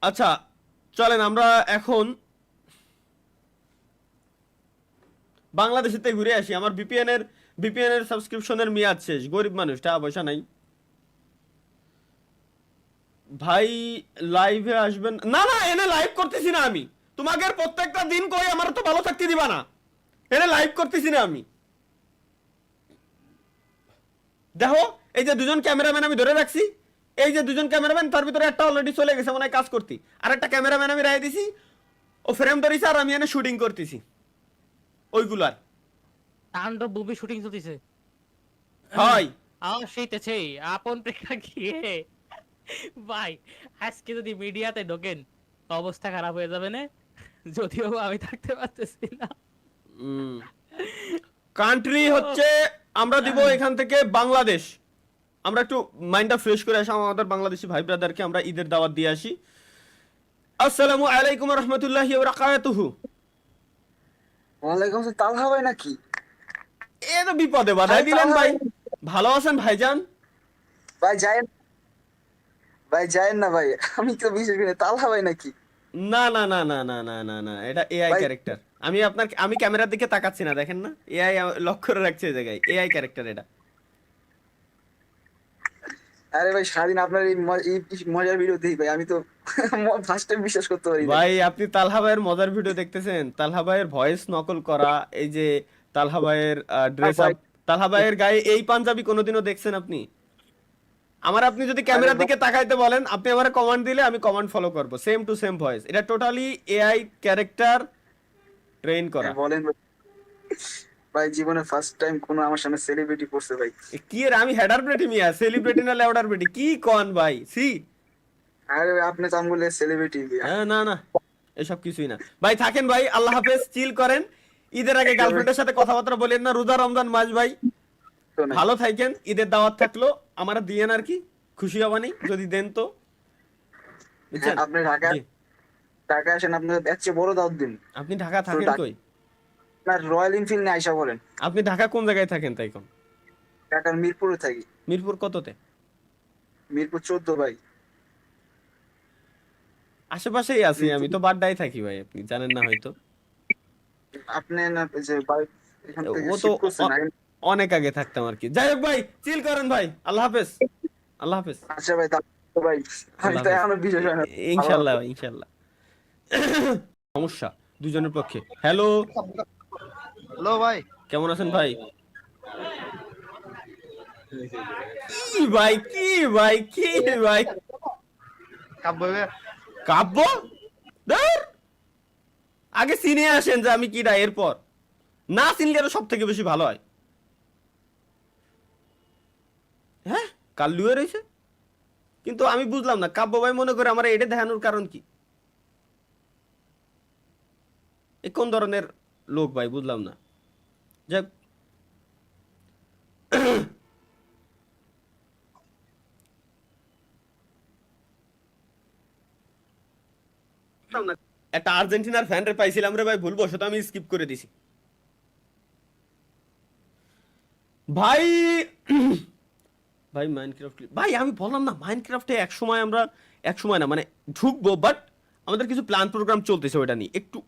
আচ্ছা চলেন আমরা এখন বাংলাদেশেতে ঘুরে আসি। আমার ভিপিএন এর সাবস্ক্রিপশনের মেয়াদ শেষ, গরিব মানুষ, টাকা পয়সা নাই ভাই। লাইভে আসবেন? না না, এনে লাইভ করতেছি না আমি। তোমাকে প্রত্যেকটা দিন কই আমার তো ভালো থাকতে দিবা না। এনে লাইভ করতেছি না আমি। দেখো এই যে দুজন ক্যামেরাম্যান আমি ধরে রাখছি, এই যে দুজন ক্যামেরাম্যান, তার ভিতরে একটা অলরেডি চলে গেছে মনে হয় কাজ করতে, আর একটা ক্যামেরাম্যান আমি রায় দিছি, ও ফ্রেম ধরেছে আর আমি এনে শুটিং করতেছি ওইগুলার। তাণ্ডব মুভি শুটিং চলতেছে। হয় সেইতেছে আপন প্রেক্ষা গিয়ে ভাই, আজকে যদি মিডিয়াতে ঢোকেন অবস্থা খারাপ হয়ে যাবে না, যদিও আমি থাকতে পারতেছি না। কান্ট্রি হচ্ছে আমরা দিব এখান থেকে বাংলাদেশ। আমরা একটু মাইন্ডটা ফ্রেশ করে আসি, আমাদের বাংলাদেশি ভাই ব্রাদারকে আমরা ঈদের দাওয়াত দিয়ে আসি। আসসালামু আলাইকুম রহমতুল্লাহি ওয়া বারাকাতুহু। ওয়ালাইকুম আসসালাম। তালহা ভাই নাকি? এ তো বিপদে বাধাই দিলেন ভাই। ভালো আছেন ভাইজান? ভাই যায়েন, ভাই যায়েন না ভাই, আমি তো বিশেষ করে তালহা ভাই নাকি? না না না না না না না না, এটা এআই ভাই ক্যারেক্টার। আমি ক্যামেরার দিকে তাকাচ্ছি না, দেখেন না, এআই লক্ষ্য করে রাখছে এই জায়গায়, এআই ক্যারেক্টার এটা। আরে ভাই সারাদিন আপনার এই মজার ভিডিও দেখি ভাই, আমি তো ফার্স্ট টাইম বিশ্বাস করতে পারি না। ভাই আপনি তালহা ভাইয়ের মজার ভিডিও দেখতেছেন? তালহা ভাইয়ের ভয়েস নকল করা, এই যে তালহা ভাইয়ের ড্রেস ভাই আপ, তালহা ভাইয়ের গায়ে এই পাঞ্জাবি কোনোদিনও দেখছেন আপনি? আপনি যদি আরে ক্যামেরার ভাই দিকে তাকাইতে বলেন, আপনি আমার কমান্ড দিলে আমি কমান্ড ফলো করব, সেম টু সেম ভয়েস। এটা টোটালি এআই ক্যারেক্টার ট্রেন করা। বলেন ভাই, ভাই জীবনে ফার্স্ট টাইম কোনো আমার সামনে সেলিব্রিটি করছে ভাই। কি এর, আমি হেডার বেটি মিয়া, সেলিব্রিটি না লেউডার বেটি, কি কন ভাই? সি আরে ভাই, আপনি তো আমগুলো সেলিব্রিটি ভাই। হ্যাঁ, না না, এসব কিছুই না ভাই। থাকেন ভাই, আল্লাহ হাফেজ, চিল করেন। ঈদের আগে গার্লফ্রেন্ডের সাথে কথাবার্তা বলেন না, রোজা রমজান মাস ভাই। তো নাই ভালো থাকেন, ঈদের দাওয়াত থাকলো, আমার দিয়েন আর কি, খুশি হবানি যদি দেন তো, বুঝছেন? আপনি ঢাকা জি। ঢাকা আসেন, আপনার এর চেয়ে বড় দাওয়াত দিন। আপনি ঢাকা তো থাকেন কই? আপনার রয়্যাল এনফিল্ড নিয়ে আইসা বলেন। আপনি ঢাকা কোন জায়গায় থাকেন তাই কোন? ঢাকার মিরপুরে থাকি। মিরপুর কততে? মিরপুর 14 ভাই। আশেপাশেই আছি, আমি তো বাড্ডায় থাকি ভাই, আপনি জানেন না হয়তো। আপনি না যে ভাই এখান থেকে ও তো শিফট করছেন আগে। অনেক আগে থাকতাম আর কি। যাই হোক ভাই, চিল করেন ভাই, আল্লাহ হাফেজ। আল্লাহ হাফেজ। আচ্ছা ভাই, তাহলে ভাই আমি আল্লাহ তো হাফেজ। এখনো বিশেষ হয় না। ইনশাল্লাহ ভাই, ইনশাল্লাহ। সমস্যা দুজনের পক্ষে। হ্যালো, হ্যালো ভাই। কেমন আছেন ভাই? কি ভাই, কি ভাই, কি ভাই? কাব্য কাব্য? ধুর, আগে চিনে আসেন যে আমি কিরা, এরপর না চিনলে আরো সব থেকে বেশি ভালো হয়। হ্যাঁ, কাল্লুয়ে রয়েছে, কিন্তু আমি বুঝলাম না কাব্য ভাই মনে করে আমার এটা দেখানোর কারণ কি? এ কোন ধরনের লোক ভাই, বুঝলাম না। যাক, বুঝলাম না। একটা আর্জেন্টিনার ফ্যান রে পাইছিলাম রে ভাই, ভুলবো সেটা আমি স্কিপ করে দিছি ভাই। ভাই মাইনক্রাফট, ভাই আমি বললাম না মাইনক্রাফটে এক সময় আমরা, এক সময় না মানে ঢুকবো, বাট আমাদের কিছু প্ল্যান প্রোগ্রাম চলতেছে ওটা নিয়ে একটু